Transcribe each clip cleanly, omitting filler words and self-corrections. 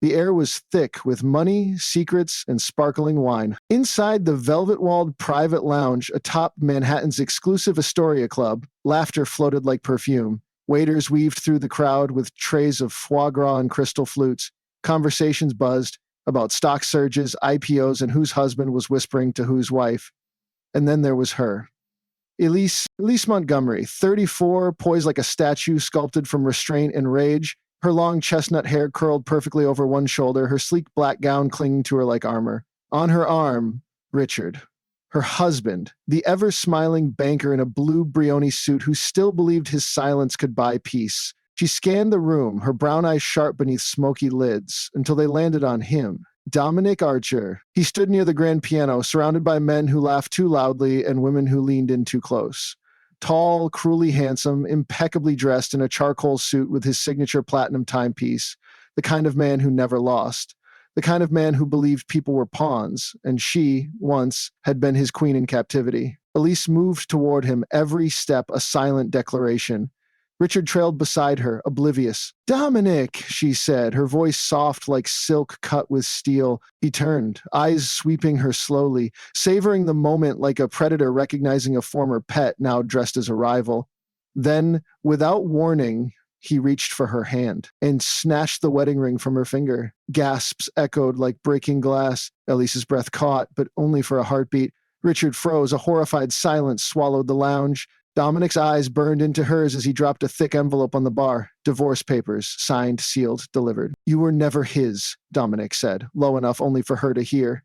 The air was thick with money, secrets, and sparkling wine. Inside the velvet-walled private lounge atop Manhattan's exclusive Astoria Club, laughter floated like perfume. Waiters weaved through the crowd with trays of foie gras and crystal flutes. Conversations buzzed about stock surges, IPOs, and whose husband was whispering to whose wife. And then there was her. Elise Montgomery, 34, poised like a statue sculpted from restraint and rage, her long chestnut hair curled perfectly over one shoulder, her sleek black gown clinging to her like armor. On her arm, Richard, her husband, the ever-smiling banker in a blue Brioni suit who still believed his silence could buy peace. She scanned the room, her brown eyes sharp beneath smoky lids, until they landed on him. Dominic Archer. He stood near the grand piano, surrounded by men who laughed too loudly and women who leaned in too close. Tall, cruelly handsome, impeccably dressed in a charcoal suit with his signature platinum timepiece, the kind of man who never lost, the kind of man who believed people were pawns, and she, once, had been his queen in captivity. Elise moved toward him, every step a silent declaration. Richard trailed beside her, oblivious. "Dominic," she said, her voice soft like silk cut with steel. He turned, eyes sweeping her slowly, savoring the moment like a predator recognizing a former pet now dressed as a rival. Then, without warning, he reached for her hand and snatched the wedding ring from her finger. Gasps echoed like breaking glass. Elise's breath caught, but only for a heartbeat. Richard froze. A horrified silence swallowed the lounge. Dominic's eyes burned into hers as he dropped a thick envelope on the bar. Divorce papers, signed, sealed, delivered. "You were never his," Dominic said, low enough only for her to hear.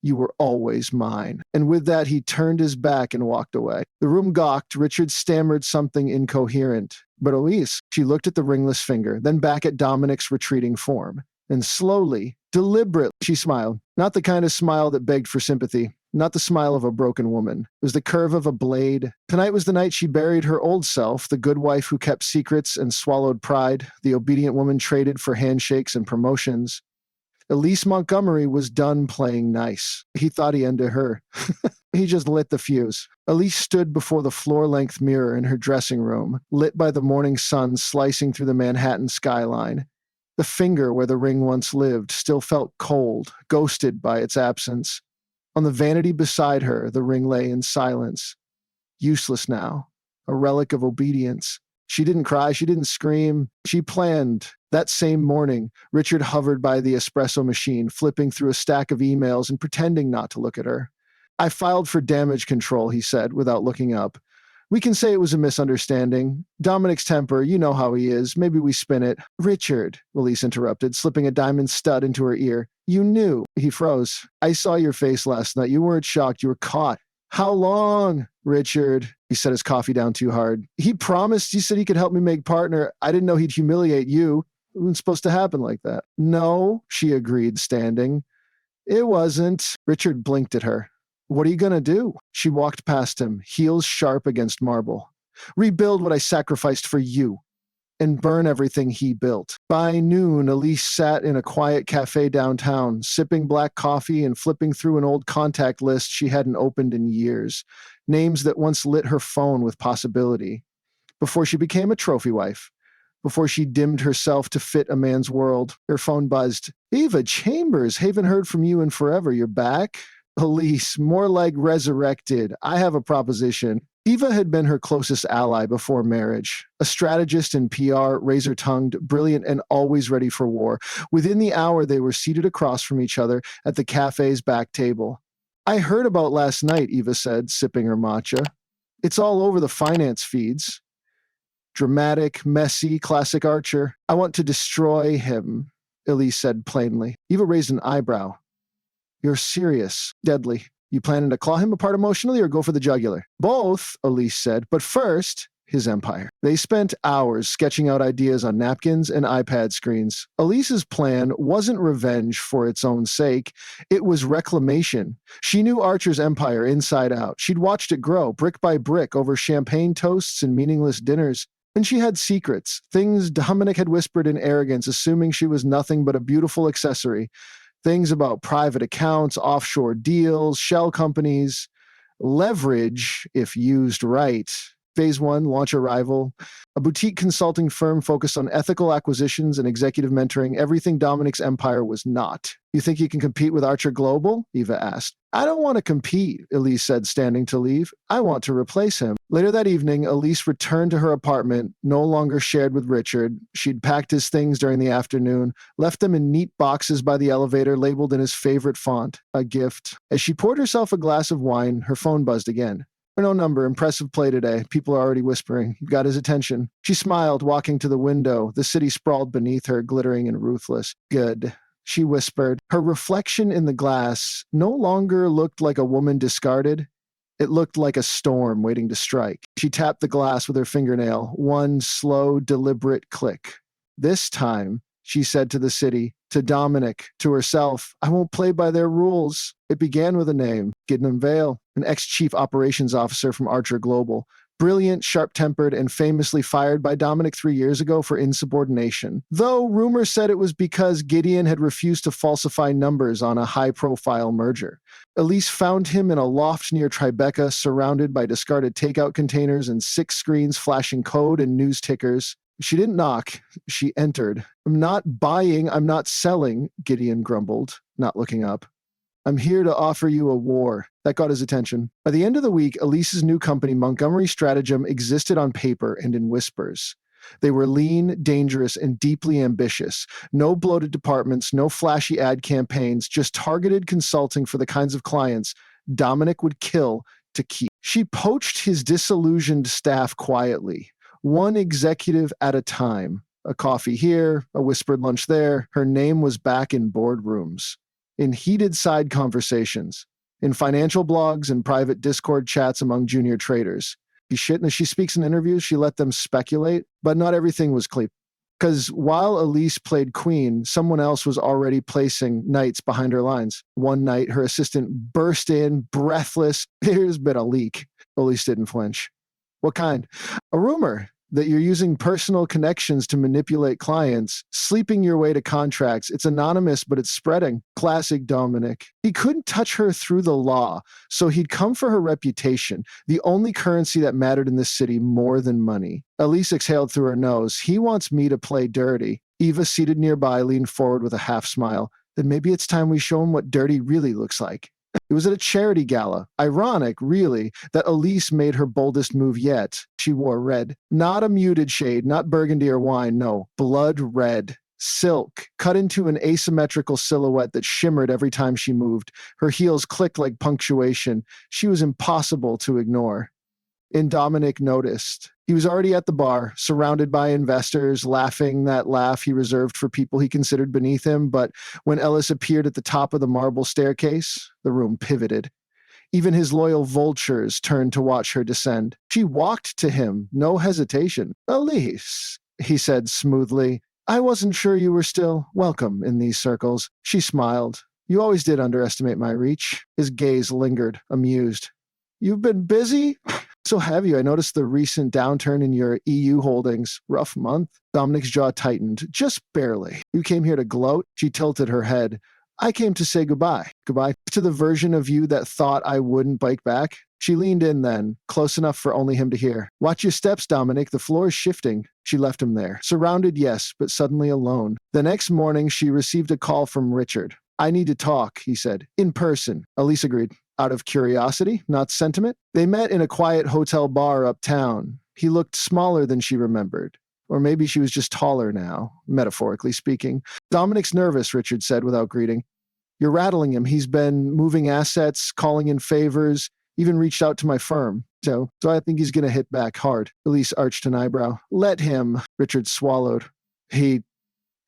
"You were always mine." And with that, he turned his back and walked away. The room gawked. Richard stammered something incoherent. But Elise, she looked at the ringless finger, then back at Dominic's retreating form. And slowly, deliberately, she smiled. Not the kind of smile that begged for sympathy. Not the smile of a broken woman. It was the curve of a blade. Tonight was the night she buried her old self, the good wife who kept secrets and swallowed pride, the obedient woman traded for handshakes and promotions. Elise Montgomery was done playing nice. He thought he ended her. He just lit the fuse. Elise stood before the floor-length mirror in her dressing room, lit by the morning sun slicing through the Manhattan skyline. The finger where the ring once lived still felt cold, ghosted by its absence. On the vanity beside her, the ring lay in silence. Useless now, a relic of obedience. She didn't cry, she didn't scream. She planned. That same morning, Richard hovered by the espresso machine, flipping through a stack of emails and pretending not to look at her. "I filed for damage control," he said, without looking up. "We can say it was a misunderstanding. Dominic's temper, you know how he is. Maybe we spin it." "Richard," Elise interrupted, slipping a diamond stud into her ear. "You knew." He froze. "I saw your face last night. You weren't shocked. You were caught." "How long?" "Richard," he set his coffee down too hard. "He promised. He said he could help me make partner. I didn't know he'd humiliate you. It wasn't supposed to happen like that." "No," she agreed, standing. "It wasn't." Richard blinked at her. "What are you going to do?" She walked past him, heels sharp against marble. "Rebuild what I sacrificed for you, and burn everything he built." By noon, Elise sat in a quiet cafe downtown, sipping black coffee and flipping through an old contact list she hadn't opened in years, names that once lit her phone with possibility. Before she became a trophy wife, before she dimmed herself to fit a man's world, her phone buzzed. "Eva Chambers, haven't heard from you in forever. You're back?" "Elise, more like resurrected. I have a proposition." Eva had been her closest ally before marriage. A strategist in PR, razor-tongued, brilliant, and always ready for war. Within the hour, they were seated across from each other at the cafe's back table. "I heard about last night," Eva said, sipping her matcha. "It's all over the finance feeds. Dramatic, messy, classic Archer. I want to destroy him," Elise said plainly. Eva raised an eyebrow. "You're serious." "Deadly. You planning to claw him apart emotionally or go for the jugular?" "Both," Elise said, "but first, his empire." They spent hours sketching out ideas on napkins and iPad screens. Elise's plan wasn't revenge for its own sake. It was reclamation. She knew Archer's empire inside out. She'd watched it grow, brick by brick, over champagne toasts and meaningless dinners. And she had secrets, things Dominic had whispered in arrogance, assuming she was nothing but a beautiful accessory. Things about private accounts, offshore deals, shell companies. Leverage, if used right, Phase 1, launch Arrival, a boutique consulting firm focused on ethical acquisitions and executive mentoring, everything Dominic's empire was not. You think you can compete with Archer Global? Eva asked. I don't want to compete, Elise said, standing to leave. I want to replace him. Later that evening, Elise returned to her apartment, no longer shared with Richard. She'd packed his things during the afternoon, left them in neat boxes by the elevator labeled in his favorite font, a gift. As she poured herself a glass of wine, her phone buzzed again. No number, impressive play today. People are already whispering. You got his attention. She smiled, walking to the window. The city sprawled beneath her, glittering and ruthless. Good, she whispered. Her reflection in the glass no longer looked like a woman discarded. It looked like a storm waiting to strike. She tapped the glass with her fingernail, one slow, deliberate click. This time, she said to the city, to Dominic, to herself, I won't play by their rules. It began with a name, Gidnam Vale, an ex-chief operations officer from Archer Global. Brilliant, sharp-tempered, and famously fired by Dominic 3 years ago for insubordination. Though rumors said it was because Gideon had refused to falsify numbers on a high-profile merger. Elise found him in a loft near Tribeca, surrounded by discarded takeout containers and 6 screens flashing code and news tickers. She didn't knock. She entered. I'm not buying, I'm not selling, Gideon grumbled, not looking up. I'm here to offer you a war. That got his attention. By the end of the week, Elise's new company, Montgomery Stratagem, existed on paper and in whispers. They were lean, dangerous, and deeply ambitious. No bloated departments, no flashy ad campaigns, just targeted consulting for the kinds of clients Dominic would kill to keep. She poached his disillusioned staff quietly, one executive at a time. A coffee here, a whispered lunch there. Her name was back in boardrooms, in heated side conversations, in financial blogs and private Discord chats among junior traders. She speaks in interviews, she let them speculate, but not everything was clear. Because while Elise played queen, someone else was already placing knights behind her lines. One night, her assistant burst in, breathless. There's been a leak. Elise didn't flinch. What kind? A rumor that you're using personal connections to manipulate clients, sleeping your way to contracts. It's anonymous, but it's spreading. Classic Dominic. He couldn't touch her through the law, so he'd come for her reputation, the only currency that mattered in this city more than money. Elise exhaled through her nose. He wants me to play dirty. Eva, seated nearby, leaned forward with a half smile. Then maybe it's time we show him what dirty really looks like. It was at a charity gala. Ironic, really, that Elise made her boldest move yet. She wore red. Not a muted shade, not burgundy or wine, no. Blood red. Silk, cut into an asymmetrical silhouette that shimmered every time she moved. Her heels clicked like punctuation. She was impossible to ignore. And Dominic noticed. He was already at the bar, surrounded by investors, laughing that laugh he reserved for people he considered beneath him. But when Ellis appeared at the top of the marble staircase, the room pivoted. Even his loyal vultures turned to watch her descend. She walked to him, no hesitation. Elise, he said smoothly, I wasn't sure you were still welcome in these circles. She smiled. You always did underestimate my reach. His gaze lingered, amused. You've been busy? So have you. I noticed the recent downturn in your EU holdings. Rough month. Dominic's jaw tightened, just barely. You came here to gloat? She tilted her head. I came to say goodbye. Goodbye to the version of you that thought I wouldn't bite back. She leaned in then, close enough for only him to hear. Watch your steps, Dominic. The floor is shifting. She left him there. Surrounded, yes, but suddenly alone. The next morning, she received a call from Richard. I need to talk, he said. In person. Elise agreed. Out of curiosity, not sentiment. They met in a quiet hotel bar uptown. He looked smaller than she remembered. Or maybe she was just taller now, metaphorically speaking. Dominic's nervous, Richard said without greeting. You're rattling him. He's been moving assets, calling in favors, even reached out to my firm. So I think he's going to hit back hard. Elise arched an eyebrow. Let him, Richard swallowed. He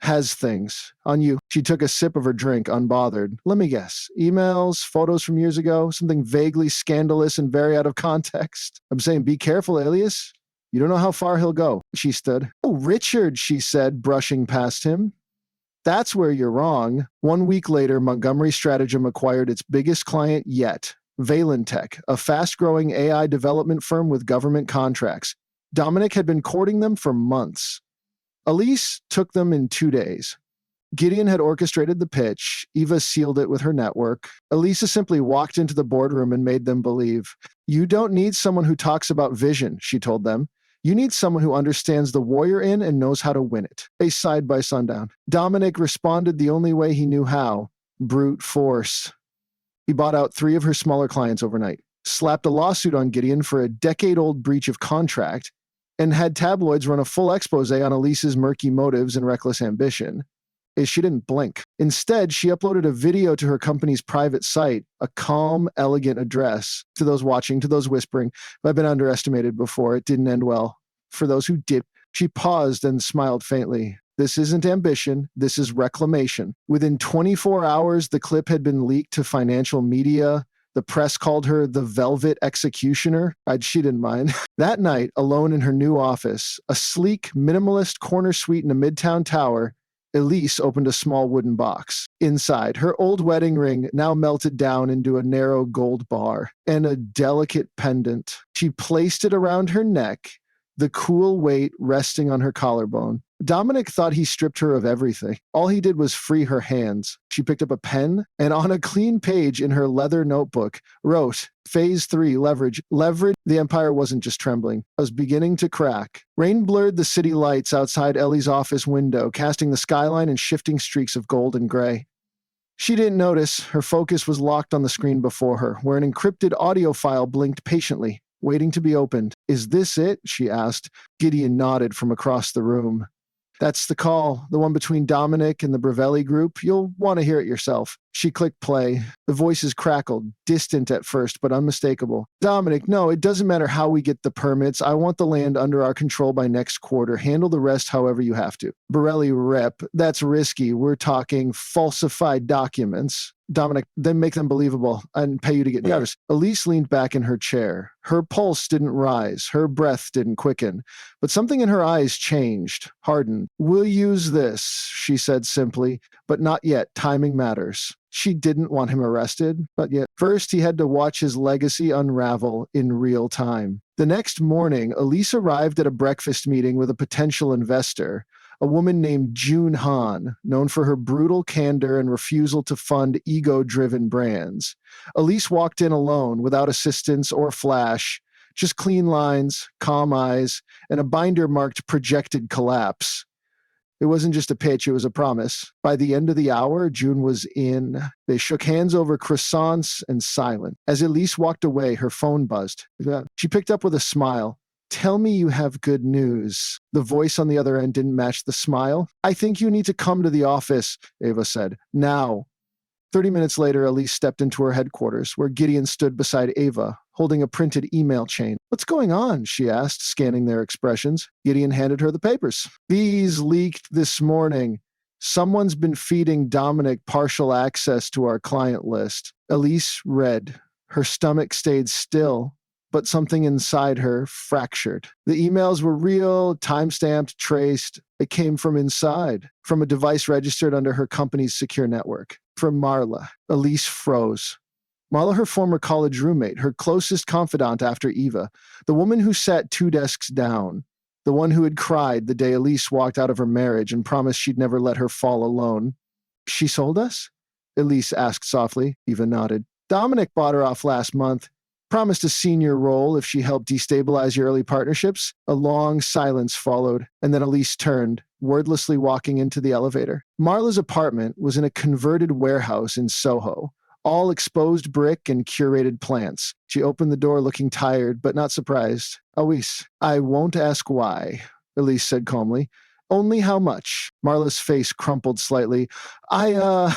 has things on you. She took a sip of her drink, unbothered. Let me guess. Emails, photos from years ago, something vaguely scandalous and very out of context. I'm saying be careful, Alias. You don't know how far he'll go. She stood. Oh, Richard, she said, brushing past him. That's where you're wrong. 1 week later, Montgomery Stratagem acquired its biggest client yet, Valentech, a fast-growing AI development firm with government contracts. Dominic had been courting them for months. Elise took them in 2 days. Gideon had orchestrated the pitch. Eva sealed it with her network. Elisa simply walked into the boardroom and made them believe. You don't need someone who talks about vision, she told them. You need someone who understands the warrior in and knows how to win it. They sighed by sundown. Dominic responded the only way he knew how. Brute force. He bought out 3 of her smaller clients overnight, slapped a lawsuit on Gideon for a decade-old breach of contract, and had tabloids run a full expose on Elisa's murky motives and reckless ambition. She didn't blink. Instead, she uploaded a video to her company's private site, a calm, elegant address. To those watching, to those whispering, I've been underestimated before. It didn't end well. For those who did, she paused and smiled faintly. This isn't ambition. This is reclamation. Within 24 hours, the clip had been leaked to financial media. The press called her the Velvet Executioner. She didn't mind. That night, alone in her new office, a sleek, minimalist corner suite in a midtown tower, Elise opened a small wooden box. Inside, her old wedding ring now melted down into a narrow gold bar and a delicate pendant. She placed it around her neck, the cool weight resting on her collarbone. Dominic thought he stripped her of everything. All he did was free her hands. She picked up a pen and on a clean page in her leather notebook wrote, Phase 3, leverage. Leverage. The empire wasn't just trembling. It was beginning to crack. Rain blurred the city lights outside Ellie's office window, casting the skyline in shifting streaks of gold and gray. She didn't notice. Her focus was locked on the screen before her, where an encrypted audio file blinked patiently, waiting to be opened. Is this it? She asked. Gideon nodded from across the room. That's the call, the one between Dominic and the Bravelli group. You'll want to hear it yourself. She clicked play. The voices crackled, distant at first, but unmistakable. Dominic, no, it doesn't matter how we get the permits. I want the land under our control by next quarter. Handle the rest however you have to. Borelli rep, that's risky. We're talking falsified documents. Dominic, then make them believable and pay you to get nervous. Elise leaned back in her chair. Her pulse didn't rise. Her breath didn't quicken. But something in her eyes changed, hardened. We'll use this, she said simply, but not yet. Timing matters. She didn't want him arrested, but yet first he had to watch his legacy unravel in real time. The next morning, Elise arrived at a breakfast meeting with a potential investor, a woman named June Han, known for her brutal candor and refusal to fund ego-driven brands. Elise walked in alone, without assistance or flash, just clean lines, calm eyes, and a binder marked projected collapse. It wasn't just a pitch, it was a promise. By the end of the hour, June was in. They shook hands over croissants and silent. As Elise walked away, her phone buzzed. She picked up with a smile. Tell me you have good news. The voice on the other end didn't match the smile. I think you need to come to the office, Ava said. Now. 30 minutes later, Elise stepped into her headquarters, where Gideon stood beside Ava, holding a printed email chain. What's going on? She asked, scanning their expressions. Gideon handed her the papers. These leaked this morning. Someone's been feeding Dominic partial access to our client list. Elise read. Her stomach stayed still, but something inside her fractured. The emails were real, time-stamped, traced. It came from inside, from a device registered under her company's secure network. From Marla. Elise froze. Marla, her former college roommate, her closest confidant after Eva, the woman who sat 2 desks down, the one who had cried the day Elise walked out of her marriage and promised she'd never let her fall alone. She sold us? Elise asked softly. Eva nodded. Dominic bought her off last month. Promised a senior role if she helped destabilize your early partnerships. A long silence followed, and then Elise turned, wordlessly walking into the elevator. Marla's apartment was in a converted warehouse in Soho, all exposed brick and curated plants. She opened the door looking tired, but not surprised. Elise, I won't ask why, Elise said calmly. Only how much? Marla's face crumpled slightly. I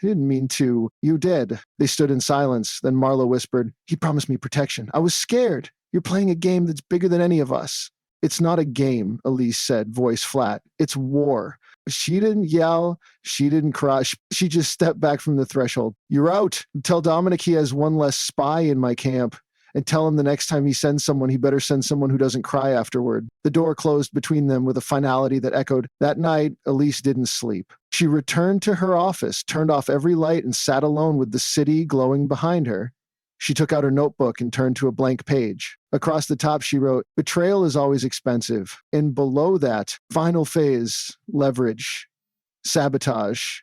didn't mean to. You did. They stood in silence. Then Marla whispered, He promised me protection. I was scared. You're playing a game that's bigger than any of us. It's not a game, Elise said, voice flat. It's war. She didn't yell. She didn't cry. She just stepped back from the threshold. You're out. Tell Dominic he has one less spy in my camp. And tell him the next time he sends someone, he better send someone who doesn't cry afterward. The door closed between them with a finality that echoed. That night, Elise didn't sleep. She returned to her office, turned off every light, and sat alone with the city glowing behind her. She took out her notebook and turned to a blank page. Across the top, she wrote, Betrayal is always expensive. And below that, final phase, leverage. sabotage,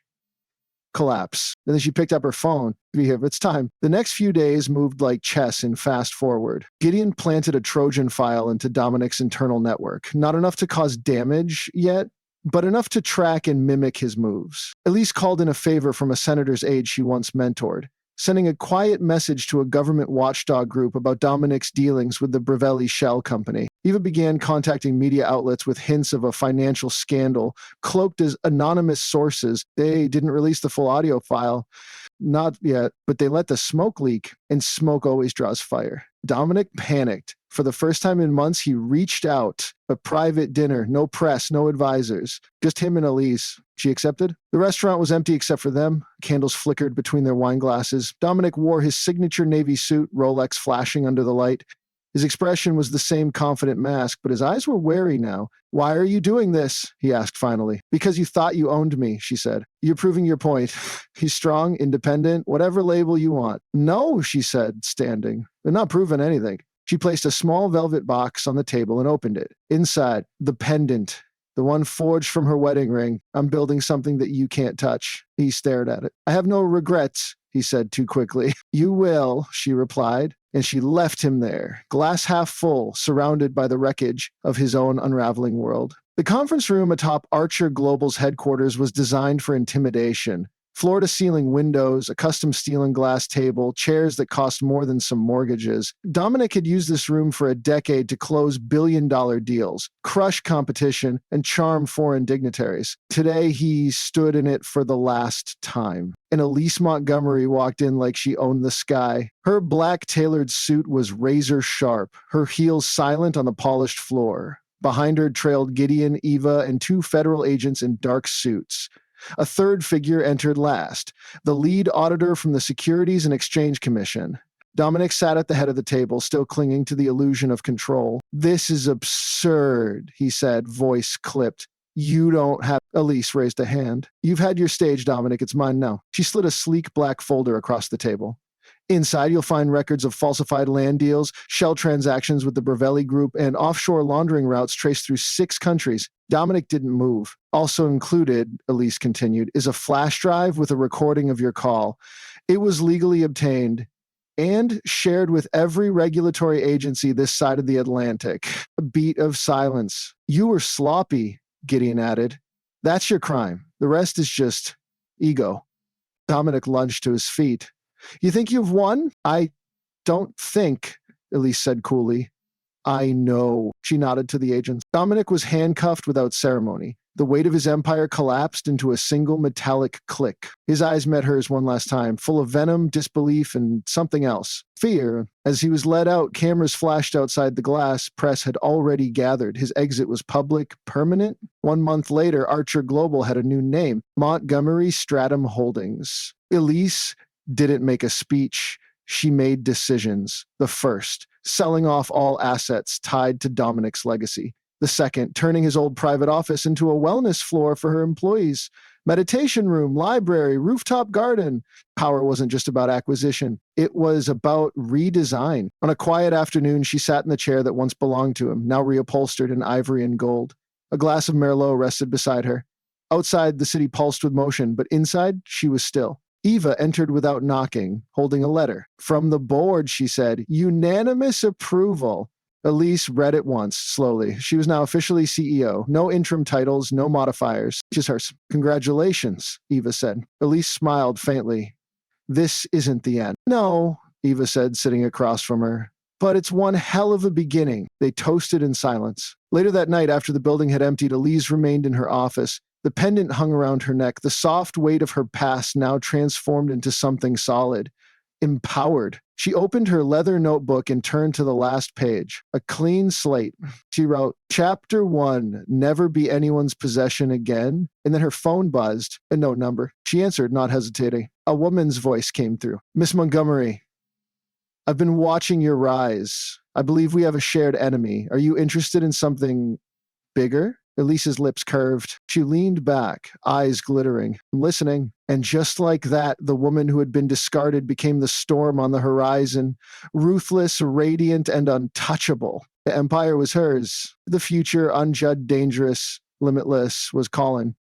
collapse. And then she picked up her phone. It's time. The next few days moved like chess in fast forward. Gideon planted a Trojan file into Dominic's internal network. Not enough to cause damage yet, but enough to track and mimic his moves. Elise called in a favor from a senator's aide she once mentored, sending a quiet message to a government watchdog group about Dominic's dealings with the Brevelli Shell Company. Eva began contacting media outlets with hints of a financial scandal, cloaked as anonymous sources. They didn't release the full audio file, not yet, but they let the smoke leak, and smoke always draws fire. Dominic panicked. For the first time in months, he reached out. A private dinner, no press, no advisors, just him and Elise. She accepted. The restaurant was empty except for them. Candles flickered between their wine glasses. Dominic wore his signature navy suit, Rolex flashing under the light. His expression was the same confident mask, but his eyes were wary now. "Why are you doing this?" he asked finally. "Because you thought you owned me," she said. "You're proving your point. He's strong, independent, whatever label you want." "No," she said, standing. "They're not proving anything." She placed a small velvet box on the table and opened it. Inside, the pendant, the one forged from her wedding ring. "I'm building something that you can't touch." He stared at it. "I have no regrets," he said too quickly. "You will," she replied, and she left him there, glass half full, surrounded by the wreckage of his own unraveling world. The conference room atop Archer Global's headquarters was designed for intimidation. Floor-to-ceiling windows, a custom steel and glass table, chairs that cost more than some mortgages. Dominic had used this room for a decade to close billion-dollar deals, crush competition, and charm foreign dignitaries. Today, he stood in it for the last time. And Elise Montgomery walked in like she owned the sky. Her black tailored suit was razor-sharp, her heels silent on the polished floor. Behind her trailed Gideon, Eva, and two federal agents in dark suits. A third figure entered last, the lead auditor from the Securities and Exchange Commission. Dominic sat at the head of the table, still clinging to the illusion of control. "This is absurd," he said, voice clipped. "You don't have—" Elise raised a hand. "You've had your stage, Dominic. It's mine now." She slid a sleek black folder across the table. Inside, you'll find records of falsified land deals, shell transactions with the Brevelli Group, and offshore laundering routes traced through 6 countries. Dominic didn't move. "Also included," Elise continued, "is a flash drive with a recording of your call. It was legally obtained and shared with every regulatory agency this side of the Atlantic." A beat of silence. "You were sloppy," Gideon added. "That's your crime. The rest is just ego." Dominic lunged to his feet. "You think you've won?" "I don't think," Elise said coolly. "I know." She nodded to the agents. Dominic was handcuffed without ceremony. The weight of his empire collapsed into a single metallic click. His eyes met hers one last time, full of venom, disbelief, and something else. Fear. As he was led out, cameras flashed outside the glass. Press had already gathered. His exit was public, permanent. 1 month later, Archer Global had a new name, Montgomery Stratum Holdings. Elise didn't make a speech. She made decisions. The first, selling off all assets tied to Dominic's legacy. The second, turning his old private office into a wellness floor for her employees. Meditation room, library, rooftop garden. Power wasn't just about acquisition. It was about redesign. On a quiet afternoon, she sat in the chair that once belonged to him, now reupholstered in ivory and gold. A glass of Merlot rested beside her. Outside, the city pulsed with motion, but inside, she was still. Eva entered without knocking, holding a letter. "From the board," she said. "Unanimous approval." Elise read it once, slowly. She was now officially CEO. No interim titles, no modifiers. Just hers. "Congratulations," Eva said. Elise smiled faintly. "This isn't the end." "No," Eva said, sitting across from her. "But it's one hell of a beginning." They toasted in silence. Later that night, after the building had emptied, Elise remained in her office. The pendant hung around her neck, the soft weight of her past now transformed into something solid. Empowered. She opened her leather notebook and turned to the last page. A clean slate. She wrote, "Chapter 1, never be anyone's possession again." And then her phone buzzed. A note number. She answered, not hesitating. A woman's voice came through. "Miss Montgomery, I've been watching your rise. I believe we have a shared enemy. Are you interested in something bigger?" Elise's lips curved. She leaned back, eyes glittering, listening. And just like that, the woman who had been discarded became the storm on the horizon, ruthless, radiant, and untouchable. The empire was hers. The future, unjudged, dangerous, limitless, was calling.